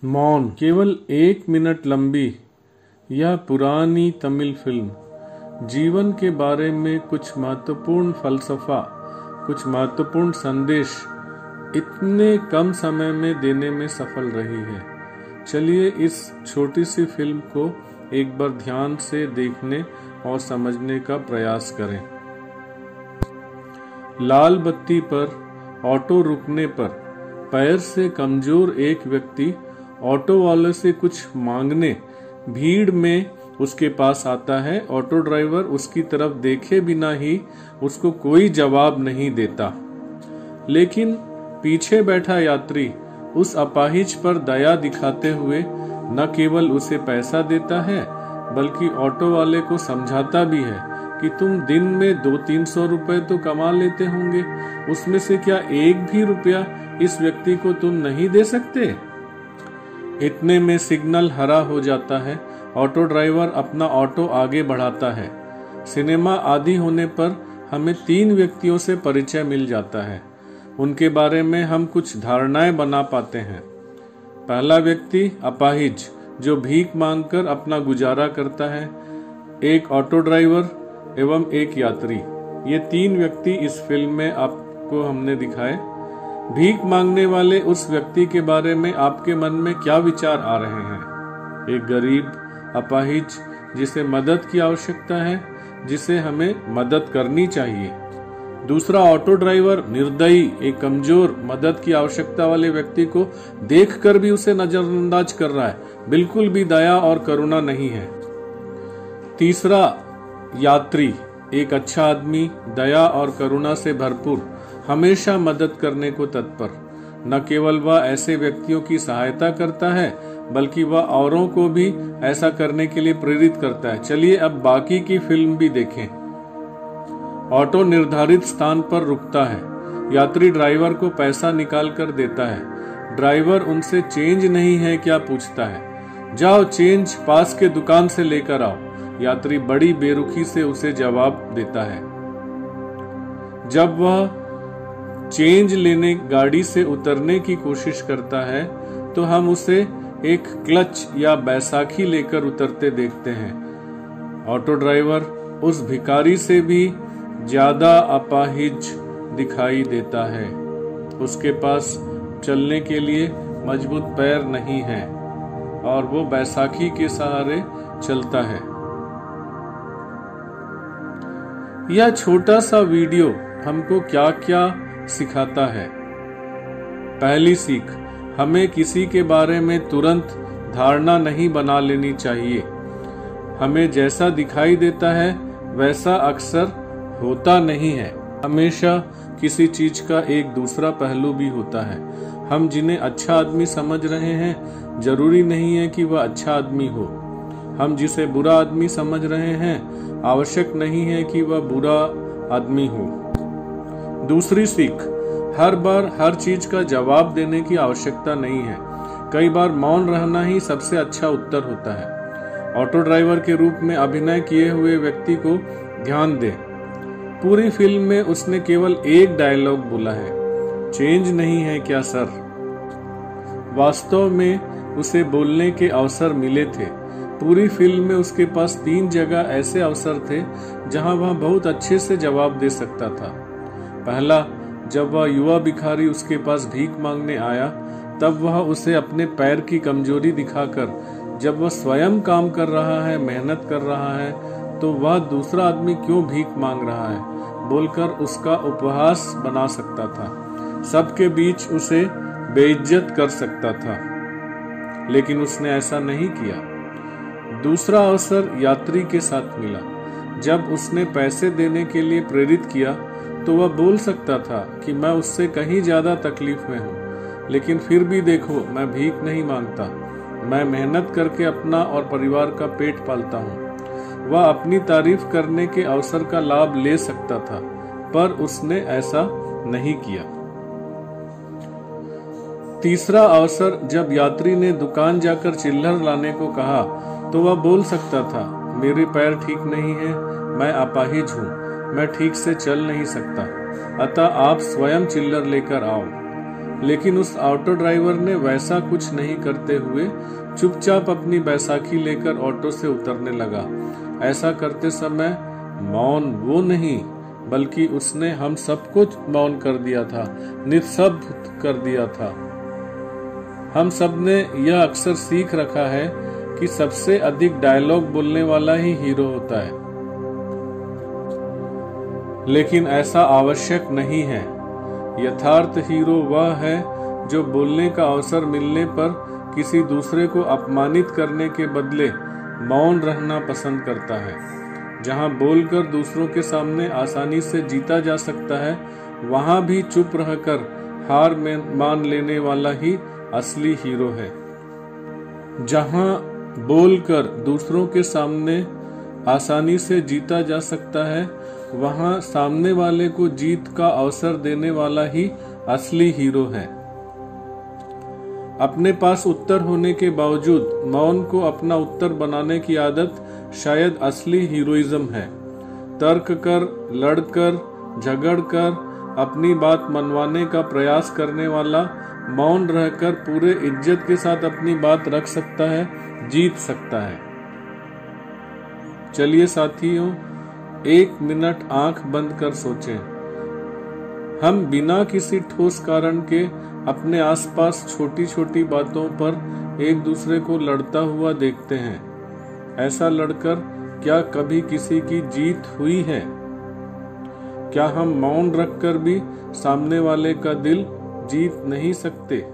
मौन। केवल 1 मिनट लंबी यह पुरानी तमिल फिल्म जीवन के बारे में कुछ महत्वपूर्ण फलसफा, कुछ महत्वपूर्ण संदेश इतने कम समय में देने में सफल रही है। चलिए इस छोटी सी फिल्म को एक बार ध्यान से देखने और समझने का प्रयास करें। लाल बत्ती पर ऑटो रुकने पर पैर से कमजोर एक व्यक्ति ऑटो वाले से कुछ मांगने भीड़ में उसके पास आता है। ऑटो ड्राइवर उसकी तरफ देखे बिना ही उसको कोई जवाब नहीं देता, लेकिन पीछे बैठा यात्री उस अपाहिज पर दया दिखाते हुए न केवल उसे पैसा देता है बल्कि ऑटो वाले को समझाता भी है कि तुम दिन में 200-300 रुपए तो कमा लेते होंगे, उसमें से क्या एक भी रुपया इस व्यक्ति को तुम नहीं दे सकते। इतने में सिग्नल हरा हो जाता है। ऑटो ड्राइवर अपना ऑटो आगे बढ़ाता है। सिनेमा आदि होने पर हमें 3 व्यक्तियों से परिचय मिल जाता है। उनके बारे में हम कुछ धारणाएं बना पाते हैं। पहला व्यक्ति अपाहिज जो भीख मांगकर अपना गुजारा करता है, एक ऑटो ड्राइवर एवं एक यात्री। ये 3 व्यक्ति इस फिल्म में आपको हमने दिखाए। भीख मांगने वाले उस व्यक्ति के बारे में आपके मन में क्या विचार आ रहे हैं? एक गरीब अपाहिज जिसे मदद की आवश्यकता है, जिसे हमें मदद करनी चाहिए। दूसरा ऑटो ड्राइवर निर्दयी, एक कमजोर मदद की आवश्यकता वाले व्यक्ति को देखकर भी उसे नजरअंदाज कर रहा है, बिल्कुल भी दया और करुणा नहीं है। तीसरा यात्री, एक अच्छा आदमी, दया और करुणा से भरपूर, हमेशा मदद करने को तत्पर। न केवल वह ऐसे व्यक्तियों की सहायता करता है बल्कि वह औरों को भी ऐसा करने के लिए प्रेरित करता है। चलिए अब बाकी की फिल्म भी देखें। ऑटो निर्धारित स्थान पर रुकता है। यात्री ड्राइवर को पैसा निकाल कर देता है। ड्राइवर उनसे चेंज नहीं है क्या पूछता है। जाओ चेंज पास के दुकान से लेकर आओ। यात्री बड़ी बेरुखी से उसे जवाब देता है। जब वह चेंज लेने गाड़ी से उतरने की कोशिश करता है तो हम उसे एक क्लच या बैसाखी लेकर उतरते देखते हैं। ऑटो ड्राइवर उस भिखारी से भी ज्यादा अपाहिज दिखाई देता है। उसके पास चलने के लिए मजबूत पैर नहीं है और वो बैसाखी के सहारे चलता है। यह छोटा सा वीडियो हमको क्या क्या सिखाता है? पहली सीख, हमें किसी के बारे में तुरंत धारणा नहीं बना लेनी चाहिए। हमें जैसा दिखाई देता है वैसा अक्सर होता नहीं है। हमेशा किसी चीज का एक दूसरा पहलू भी होता है। हम जिन्हें अच्छा आदमी समझ रहे हैं जरूरी नहीं है कि वह अच्छा आदमी हो। हम जिसे बुरा आदमी समझ रहे हैं आवश्यक नहीं है कि वह बुरा आदमी हो। दूसरी सीख, हर बार हर चीज का जवाब देने की आवश्यकता नहीं है। कई बार मौन रहना ही सबसे अच्छा उत्तर होता है। ऑटो ड्राइवर के रूप में अभिनय किए हुए व्यक्ति को ध्यान दें। पूरी फिल्म में उसने केवल एक डायलॉग बोला है, चेंज नहीं है क्या सर? वास्तव में उसे बोलने के अवसर मिले थे। पूरी फिल्म में उसके पास 3 जगह ऐसे अवसर थे जहां वह बहुत अच्छे से जवाब दे सकता था। पहला, जब वह युवा भिखारी उसके पास भीख मांगने आया तब वह उसे अपने पैर की कमजोरी दिखाकर, जब वह स्वयं काम कर रहा है, मेहनत कर रहा है, तो वह दूसरा आदमी क्यों भीख मांग रहा है बोलकर उसका उपहास बना सकता था। सबके बीच उसे बेइज्जत कर सकता था, लेकिन उसने ऐसा नहीं किया। दूसरा अवसर यात्री के साथ मिला। जब उसने पैसे देने के लिए प्रेरित किया तो वह बोल सकता था कि मैं उससे कहीं ज्यादा तकलीफ में हूँ, लेकिन फिर भी देखो मैं भीख नहीं मांगता, मैं मेहनत करके अपना और परिवार का पेट पालता हूँ। वह अपनी तारीफ करने के अवसर का लाभ ले सकता था, पर उसने ऐसा नहीं किया। तीसरा अवसर, जब यात्री ने दुकान जाकर चिल्लर लाने को कहा तो वह बोल सकता था, मेरे पैर ठीक नहीं है, मैं अपाहिज हूँ, मैं ठीक से चल नहीं सकता, अतः आप स्वयं चिल्लर लेकर आओ। लेकिन उस ऑटो ड्राइवर ने वैसा कुछ नहीं करते हुए चुपचाप अपनी बैसाखी लेकर ऑटो से उतरने लगा। ऐसा करते समय मौन वो नहीं बल्कि उसने हम सबको मौन कर दिया था, निस्तब्ध कर दिया था। हम सब ने यह अक्सर सीख रखा है कि सबसे अधिक डायलॉग बोलने वाला ही हीरो होता है, लेकिन ऐसा आवश्यक नहीं है। यथार्थ हीरो वह है जो बोलने का अवसर मिलने पर किसी दूसरे को अपमानित करने के बदले मौन रहना पसंद करता है। जहां बोलकर दूसरों के सामने आसानी से जीता जा सकता है, वहां भी चुप रहकर हार मान लेने वाला ही असली हीरो है। जहां बोलकर दूसरों के सामने आसानी से जीता जा सकता है, वहां सामने वाले को जीत का अवसर देने वाला ही असली हीरो है। अपने पास उत्तर होने के बावजूद मौन को अपना उत्तर बनाने की आदत शायद असली हीरोइज्म है। तर्क कर, लड़कर, झगड़कर अपनी बात मनवाने का प्रयास करने वाला मौन रहकर पूरे इज्जत के साथ अपनी बात रख सकता है, जीत सकता है। चलिए साथियों, 1 मिनट आंख बंद कर सोचें। हम बिना किसी ठोस कारण के अपने आसपास छोटी छोटी बातों पर एक दूसरे को लड़ता हुआ देखते हैं। ऐसा लड़कर क्या कभी किसी की जीत हुई है? क्या हम मौन रखकर भी सामने वाले का दिल जीत नहीं सकते?